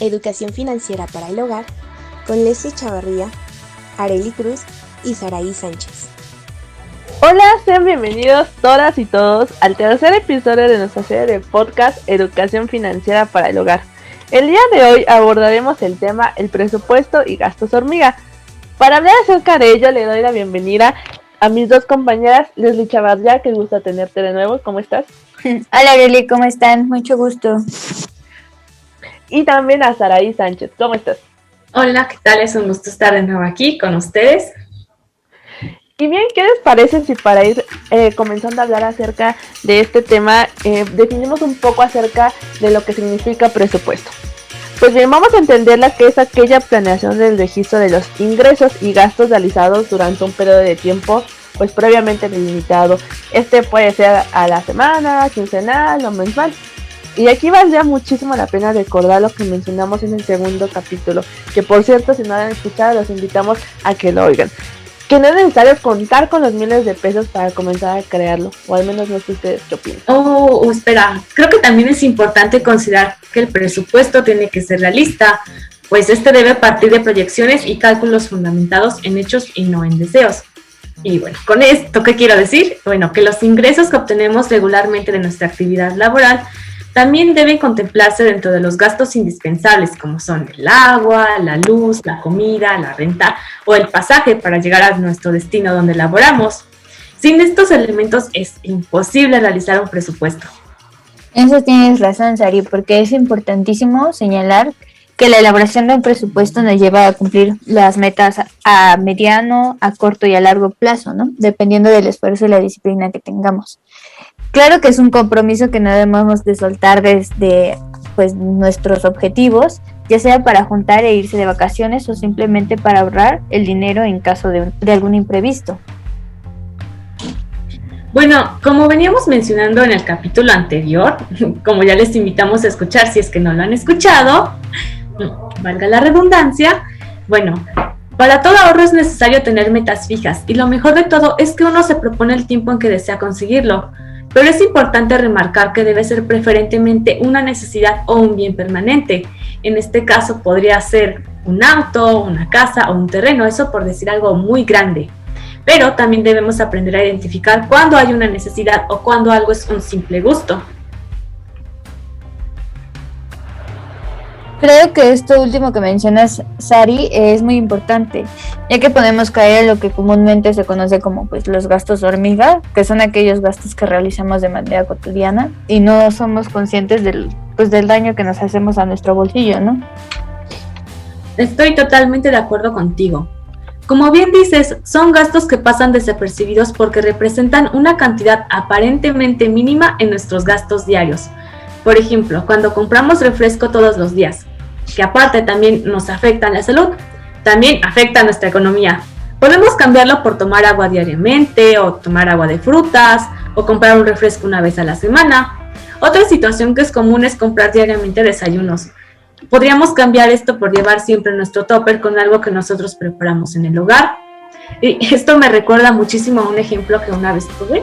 Educación Financiera para el Hogar, con Leslie Chavarría, Arely Cruz y Saraí Sánchez. Hola, sean bienvenidos todas y todos al tercer episodio de nuestra serie de podcast Educación Financiera para el Hogar. El día de hoy abordaremos el tema el presupuesto y gastos hormiga. Para hablar acerca de ello le doy la bienvenida a mis dos compañeras, Leslie Chavarría, que gusta tenerte de nuevo. ¿Cómo estás? Hola Arely, ¿cómo están? Mucho gusto. Y también a Saraí Sánchez. ¿Cómo estás? Hola, ¿qué tal? Es un gusto estar de nuevo aquí con ustedes. Y bien, ¿qué les parece si para ir comenzando a hablar acerca de este tema, definimos un poco acerca de lo que significa presupuesto? Pues bien, vamos a entender que es aquella planeación del registro de los ingresos y gastos realizados durante un periodo de tiempo pues previamente delimitado. Este puede ser a la semana, quincenal o mensual. Y aquí valdría muchísimo la pena recordar lo que mencionamos en el segundo capítulo, que por cierto, si no lo han escuchado, los invitamos a que lo oigan. Que no es necesario contar con los miles de pesos para comenzar a crearlo, o al menos no sé ustedes qué opinan. Espera, creo que también es importante considerar que el presupuesto tiene que ser realista, pues este debe partir de proyecciones y cálculos fundamentados en hechos y no en deseos. Y bueno, con esto, ¿qué quiero decir? Bueno, que los ingresos que obtenemos regularmente de nuestra actividad laboral también deben contemplarse dentro de los gastos indispensables, como son el agua, la luz, la comida, la renta o el pasaje para llegar a nuestro destino donde laboramos. Sin estos elementos es imposible realizar un presupuesto. Eso tienes razón, Sari, porque es importantísimo señalar que la elaboración de un presupuesto nos lleva a cumplir las metas a mediano, a corto y a largo plazo, ¿no? Dependiendo del esfuerzo y la disciplina que tengamos. Claro que es un compromiso que no debemos de soltar desde pues, nuestros objetivos, ya sea para juntar e irse de vacaciones o simplemente para ahorrar el dinero en caso de algún imprevisto. Bueno, como veníamos mencionando en el capítulo anterior, como ya les invitamos a escuchar si es que no lo han escuchado, valga la redundancia, bueno, para todo ahorro es necesario tener metas fijas y lo mejor de todo es que uno se propone el tiempo en que desea conseguirlo. Pero es importante remarcar que debe ser preferentemente una necesidad o un bien permanente. En este caso podría ser un auto, una casa o un terreno, eso por decir algo muy grande. Pero también debemos aprender a identificar cuándo hay una necesidad o cuándo algo es un simple gusto. Creo que esto último que mencionas, Sari, es muy importante, ya que podemos caer en lo que comúnmente se conoce como pues, los gastos hormiga, que son aquellos gastos que realizamos de manera cotidiana y no somos conscientes del daño que nos hacemos a nuestro bolsillo, ¿no? Estoy totalmente de acuerdo contigo. Como bien dices, son gastos que pasan desapercibidos porque representan una cantidad aparentemente mínima en nuestros gastos diarios. Por ejemplo, cuando compramos refresco todos los días, que aparte también nos afecta la salud, también afecta a nuestra economía. Podemos cambiarlo por tomar agua diariamente, o tomar agua de frutas, o comprar un refresco una vez a la semana. Otra situación que es común es comprar diariamente desayunos. Podríamos cambiar esto por llevar siempre nuestro tupper con algo que nosotros preparamos en el hogar. Y esto me recuerda muchísimo a un ejemplo que una vez tuve.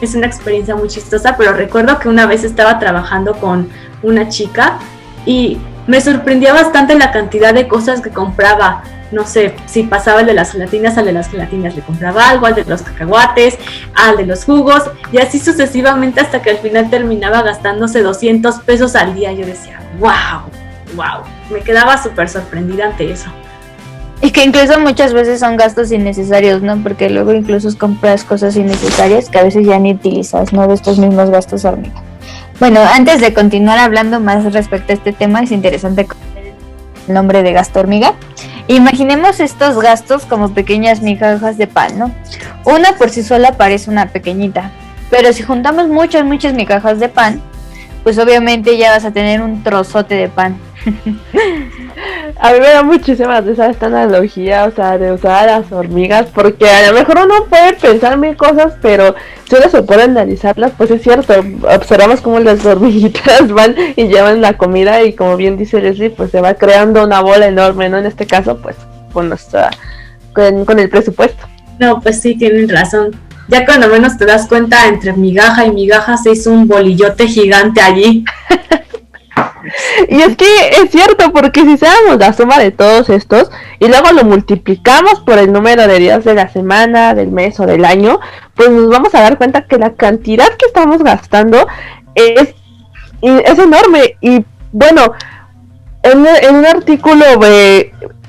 Es una experiencia muy chistosa, pero recuerdo que una vez estaba trabajando con una chica y me sorprendía bastante la cantidad de cosas que compraba. No sé, si pasaba el de las gelatinas, al de las gelatinas le compraba algo, al de los cacahuates, al de los jugos, y así sucesivamente hasta que al final terminaba gastándose 200 pesos al día. Yo decía, wow, me quedaba súper sorprendida ante eso. Y que incluso muchas veces son gastos innecesarios, ¿no? Porque luego incluso compras cosas innecesarias que a veces ya ni utilizas, ¿no? De estos mismos gastos hormiga. Bueno, antes de continuar hablando más respecto a este tema, es interesante conocer el nombre de gasto hormiga. Imaginemos estos gastos como pequeñas migajas de pan, ¿no? Una por sí sola parece una pequeñita, pero si juntamos muchas migajas de pan, pues obviamente ya vas a tener un trozote de pan. A mí me da muchísima risa esta analogía, o sea, de usar a las hormigas, porque a lo mejor uno puede pensar mil cosas, pero si uno se puede analizarlas, pues es cierto, observamos cómo las hormiguitas van y llevan la comida y como bien dice Leslie, pues se va creando una bola enorme, ¿no? En este caso, pues con el presupuesto. No, pues sí, tienen razón. Ya cuando menos te das cuenta, entre migaja y migaja se hizo un bolillote gigante allí. Y es que es cierto, porque si hiciéramos la suma de todos estos y luego lo multiplicamos por el número de días de la semana, del mes o del año, pues nos vamos a dar cuenta que la cantidad que estamos gastando es enorme. Y bueno, en un artículo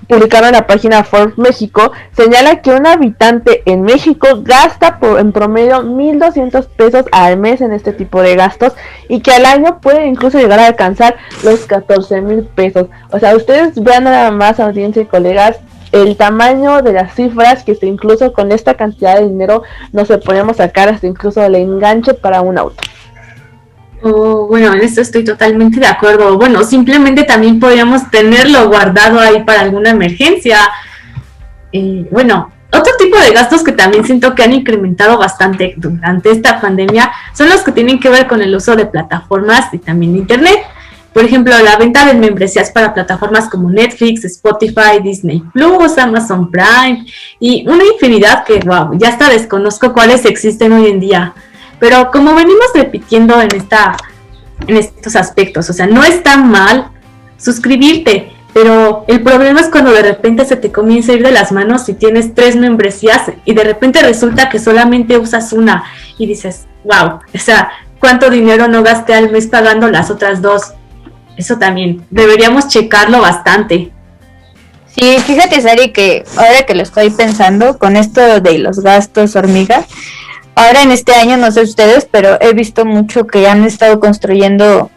publicado en la página Forbes México, señala que un habitante en México gasta en promedio 1,200 pesos al mes en este tipo de gastos y que al año puede incluso llegar a alcanzar los 14,000 pesos. O sea, ustedes vean nada más, audiencia y colegas, el tamaño de las cifras que incluso con esta cantidad de dinero nos podemos sacar hasta incluso el enganche para un auto. Oh, bueno, en esto estoy totalmente de acuerdo. Bueno, simplemente también podríamos tenerlo guardado ahí para alguna emergencia. Bueno, otro tipo de gastos que también siento que han incrementado bastante durante esta pandemia son los que tienen que ver con el uso de plataformas y también de internet. Por ejemplo, la venta de membresías para plataformas como Netflix, Spotify, Disney Plus, Amazon Prime y una infinidad que, wow, ya hasta desconozco cuáles existen hoy en día. Pero como venimos repitiendo en estos aspectos, o sea, no está mal suscribirte, pero el problema es cuando de repente se te comienza a ir de las manos y tienes 3 membresías y de repente resulta que solamente usas una y dices, wow, o sea, ¿cuánto dinero no gasté al mes pagando las otras 2? Eso también deberíamos checarlo bastante. Sí, fíjate, Sari, que ahora que lo estoy pensando con esto de los gastos hormiga, ahora en este año, no sé ustedes, pero he visto mucho que han estado construyendo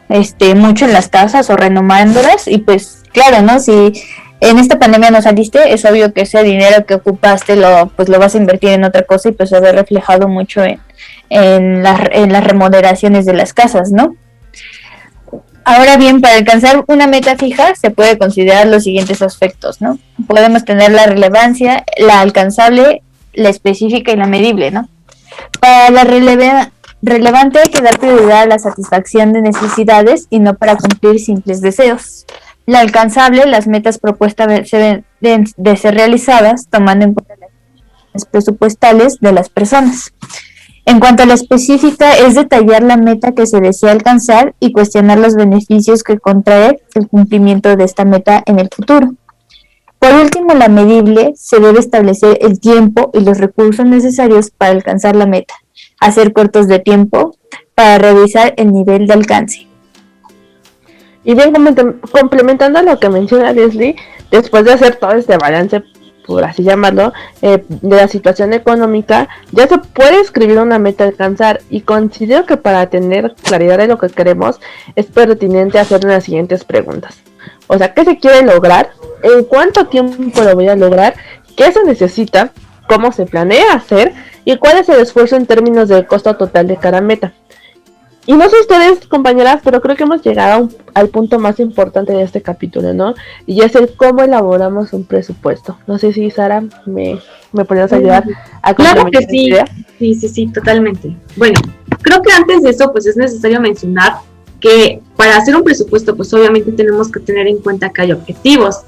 mucho en las casas o renovándolas y pues claro, ¿no? Si en esta pandemia no saliste, es obvio que ese dinero que ocupaste lo vas a invertir en otra cosa y pues se ve reflejado mucho en las remodelaciones de las casas, ¿no? Ahora bien, para alcanzar una meta fija se puede considerar los siguientes aspectos, ¿no? Podemos tener la relevancia, la alcanzable, la específica y la medible, ¿no? Para la relevante hay que dar prioridad a la satisfacción de necesidades y no para cumplir simples deseos. La alcanzable, las metas propuestas deben de ser realizadas tomando en cuenta las necesidades presupuestales de las personas. En cuanto a la específica, es detallar la meta que se desea alcanzar y cuestionar los beneficios que contrae el cumplimiento de esta meta en el futuro. Por último, la medible, se debe establecer el tiempo y los recursos necesarios para alcanzar la meta, hacer cortos de tiempo para revisar el nivel de alcance. Y bien, complementando lo que menciona Leslie, después de hacer todo este balance, por así llamarlo, de la situación económica, ya se puede escribir una meta a alcanzar, y considero que para tener claridad de lo que queremos es pertinente hacer las siguientes preguntas. O sea, ¿qué se quiere lograr? ¿En cuánto tiempo lo voy a lograr? ¿Qué se necesita? ¿Cómo se planea hacer? ¿Y cuál es el esfuerzo en términos del costo total de cada meta? Y no sé ustedes, compañeras, pero creo que hemos llegado al punto más importante de este capítulo, ¿no? Y es el cómo elaboramos un presupuesto. No sé si, Sara, me podrías ayudar a Claro que sí. idea. Sí, totalmente. Bueno, creo que antes de eso, pues es necesario mencionar que para hacer un presupuesto, pues obviamente tenemos que tener en cuenta que hay objetivos.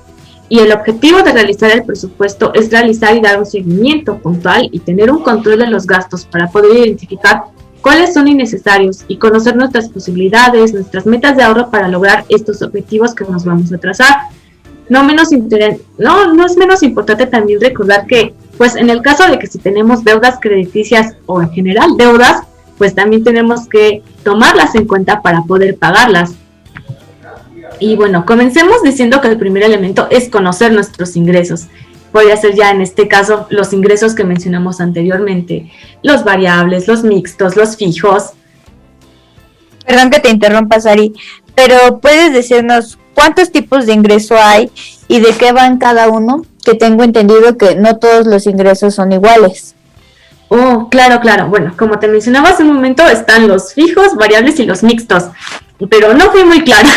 Y el objetivo de realizar el presupuesto es realizar y dar un seguimiento puntual y tener un control de los gastos para poder identificar cuáles son innecesarios y conocer nuestras posibilidades, nuestras metas de ahorro para lograr estos objetivos que nos vamos a trazar. No es menos importante también recordar que, pues en el caso de que si tenemos deudas crediticias o en general deudas, pues también tenemos que tomarlas en cuenta para poder pagarlas. Y bueno, comencemos diciendo que el primer elemento es conocer nuestros ingresos. Podría ser ya en este caso los ingresos que mencionamos anteriormente, los variables, los mixtos, los fijos. Perdón que te interrumpa, Sari, pero ¿puedes decirnos cuántos tipos de ingreso hay y de qué van cada uno? Que tengo entendido que no todos los ingresos son iguales. Oh, claro. Bueno, como te mencionaba hace un momento, están los fijos, variables y los mixtos. Pero no fui muy clara,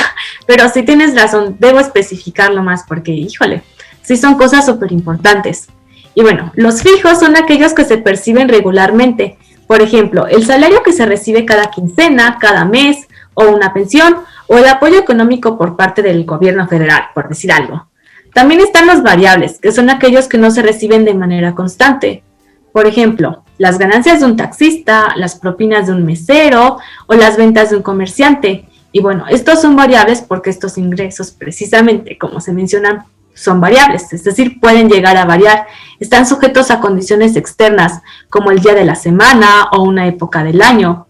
pero sí tienes razón, debo especificarlo más porque, híjole, sí son cosas súper importantes. Y bueno, los fijos son aquellos que se perciben regularmente. Por ejemplo, el salario que se recibe cada quincena, cada mes, o una pensión, o el apoyo económico por parte del gobierno federal, por decir algo. También están los variables, que son aquellos que no se reciben de manera constante. Por ejemplo, las ganancias de un taxista, las propinas de un mesero o las ventas de un comerciante. Y bueno, estos son variables porque estos ingresos, precisamente como se mencionan, son variables, es decir, pueden llegar a variar. Están sujetos a condiciones externas, como el día de la semana o una época del año.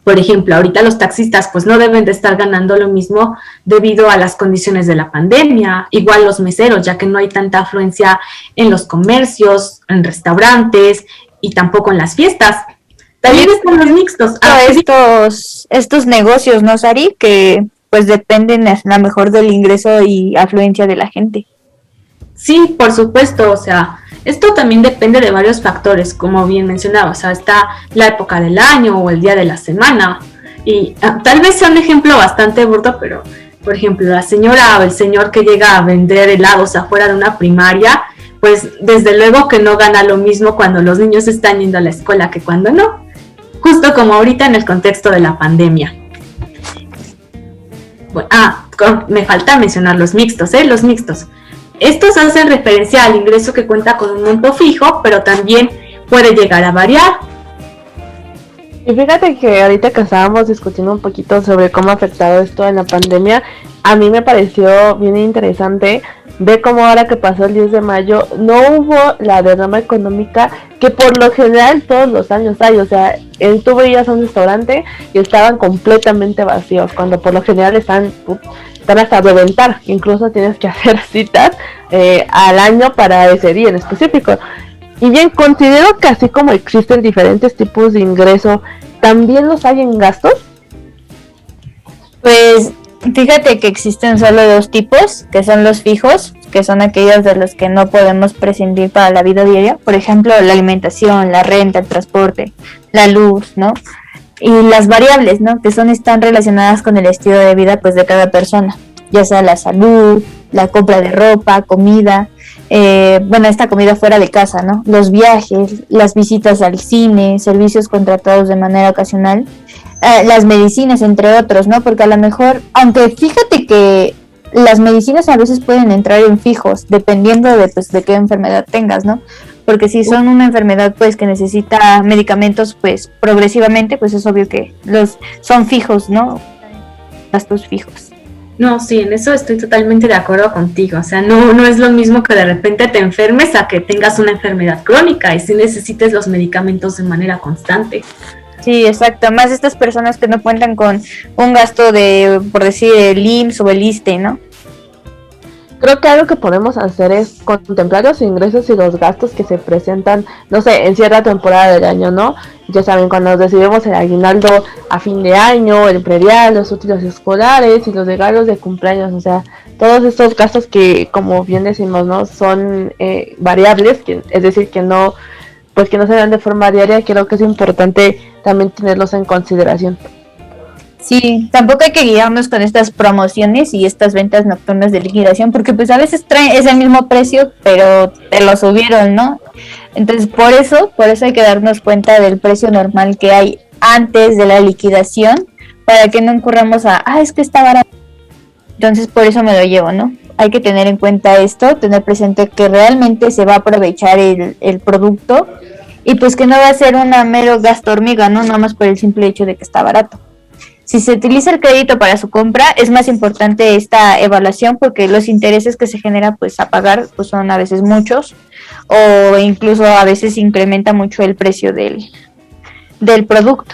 Por ejemplo, ahorita los taxistas pues no deben de estar ganando lo mismo debido a las condiciones de la pandemia, igual los meseros, ya que no hay tanta afluencia en los comercios, en restaurantes y tampoco en las fiestas. También están los mixtos. Estos negocios, ¿no, Sari? Que pues dependen a lo mejor del ingreso y afluencia de la gente. Sí, por supuesto, o sea, esto también depende de varios factores, como bien mencionaba, o sea, está la época del año o el día de la semana, y tal vez sea un ejemplo bastante burdo, pero, por ejemplo, la señora o el señor que llega a vender helados afuera de una primaria, pues desde luego que no gana lo mismo cuando los niños están yendo a la escuela que cuando no, justo como ahorita en el contexto de la pandemia. Bueno, me falta mencionar los mixtos, los mixtos. Estos hacen referencia al ingreso que cuenta con un monto fijo, pero también puede llegar a variar. Y fíjate que ahorita que estábamos discutiendo un poquito sobre cómo ha afectado esto en la pandemia, a mí me pareció bien interesante ver cómo ahora que pasó el 10 de mayo no hubo la derrama económica que por lo general todos los años hay. O sea, tú veías a un restaurante y estaban completamente vacíos, cuando por lo general están hasta reventar, incluso tienes que hacer citas al año para ese día en específico. Y bien, considero que así como existen diferentes tipos de ingreso, ¿también los hay en gastos? Pues fíjate que existen solo dos tipos, que son los fijos, que son aquellos de los que no podemos prescindir para la vida diaria, por ejemplo, la alimentación, la renta, el transporte, la luz, ¿no? Y las variables, ¿no? Que están relacionadas con el estilo de vida pues de cada persona, ya sea la salud, la compra de ropa, comida, esta comida fuera de casa, ¿no? Los viajes, las visitas al cine, servicios contratados de manera ocasional, las medicinas, entre otros, ¿no? Porque a lo mejor, aunque fíjate que las medicinas a veces pueden entrar en fijos, dependiendo de qué enfermedad tengas, ¿no? Porque si son una enfermedad pues que necesita medicamentos pues progresivamente, pues es obvio que son fijos, ¿no? Gastos fijos. No, sí, en eso estoy totalmente de acuerdo contigo. O sea, no es lo mismo que de repente te enfermes a que tengas una enfermedad crónica y si necesites los medicamentos de manera constante. Sí, exacto. Más estas personas que no cuentan con un gasto de, por decir, el IMSS o el ISSSTE, ¿no? Creo que algo que podemos hacer es contemplar los ingresos y los gastos que se presentan, no sé, en cierta temporada del año, ¿no? Ya saben, cuando recibimos el aguinaldo a fin de año, el predial, los útiles escolares y los regalos de cumpleaños, o sea, todos estos gastos que, como bien decimos, ¿no? Son variables, es decir, que no se dan de forma diaria. Creo que es importante también tenerlos en consideración. Sí, tampoco hay que guiarnos con estas promociones y estas ventas nocturnas de liquidación, porque pues a veces traen ese mismo precio, pero te lo subieron, ¿no? Entonces por eso hay que darnos cuenta del precio normal que hay antes de la liquidación, para que no incurramos es que está barato. Entonces por eso me lo llevo, ¿no? Hay que tener en cuenta esto, tener presente que realmente se va a aprovechar el producto y pues que no va a ser una mero gasto hormiga, ¿no? Nada más por el simple hecho de que está barato. Si se utiliza el crédito para su compra, es más importante esta evaluación porque los intereses que se genera pues a pagar pues son a veces muchos o incluso a veces incrementa mucho el precio del producto.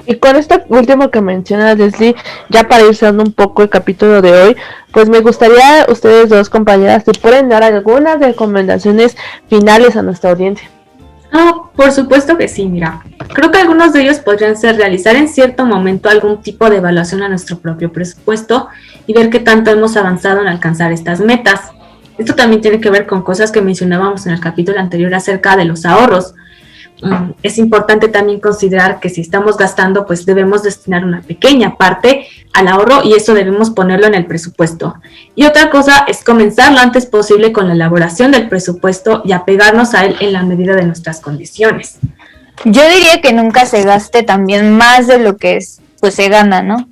Y con esto último que mencionas, Leslie, ya para ir cerrando un poco el capítulo de hoy, pues me gustaría ustedes dos compañeras, si pueden dar algunas recomendaciones finales a nuestra audiencia. Por supuesto que sí, mira. Creo que algunos de ellos podrían ser realizar en cierto momento algún tipo de evaluación a nuestro propio presupuesto y ver qué tanto hemos avanzado en alcanzar estas metas. Esto también tiene que ver con cosas que mencionábamos en el capítulo anterior acerca de los ahorros. Es importante también considerar que si estamos gastando, pues debemos destinar una pequeña parte al ahorro y eso debemos ponerlo en el presupuesto. Y otra cosa es comenzar lo antes posible con la elaboración del presupuesto y apegarnos a él en la medida de nuestras condiciones. Yo diría que nunca se gaste también más de lo que pues se gana, ¿no?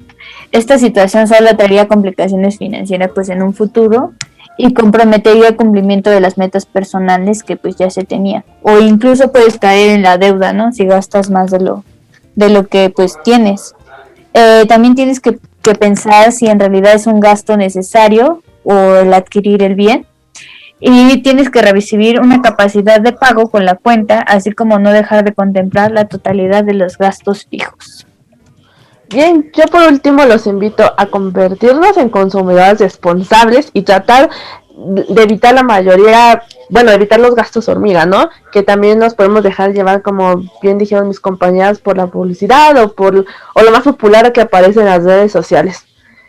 Esta situación solo traería complicaciones financieras pues en un futuro y comprometería el cumplimiento de las metas personales que pues ya se tenía, o incluso puedes caer en la deuda, ¿no? Si gastas más de lo que pues tienes. También tienes que pensar si en realidad es un gasto necesario o el adquirir el bien. Y tienes que recibir una capacidad de pago con la cuenta, así como no dejar de contemplar la totalidad de los gastos fijos. Bien, yo por último los invito a convertirnos en consumidores responsables y tratar de evitar la mayoría, bueno, evitar los gastos hormiga, ¿no? Que también nos podemos dejar llevar, como bien dijeron mis compañeras, por la publicidad o lo más popular que aparece en las redes sociales.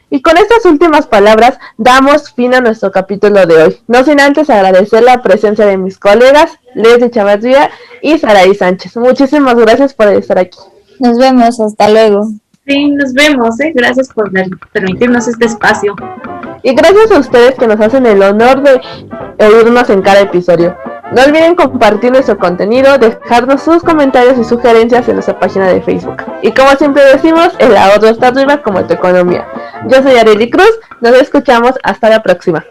Y con estas últimas palabras damos fin a nuestro capítulo de hoy. No sin antes agradecer la presencia de mis colegas, Leslie Chavarría y Saraí Sánchez. Muchísimas gracias por estar aquí. Nos vemos, hasta luego. Sí, nos vemos, gracias por permitirnos este espacio. Y gracias a ustedes que nos hacen el honor de oírnos en cada episodio. No olviden compartir nuestro contenido, dejarnos sus comentarios y sugerencias en nuestra página de Facebook. Y como siempre decimos, el ahorro está arriba como tu economía. Yo soy Arely Cruz, nos escuchamos hasta la próxima.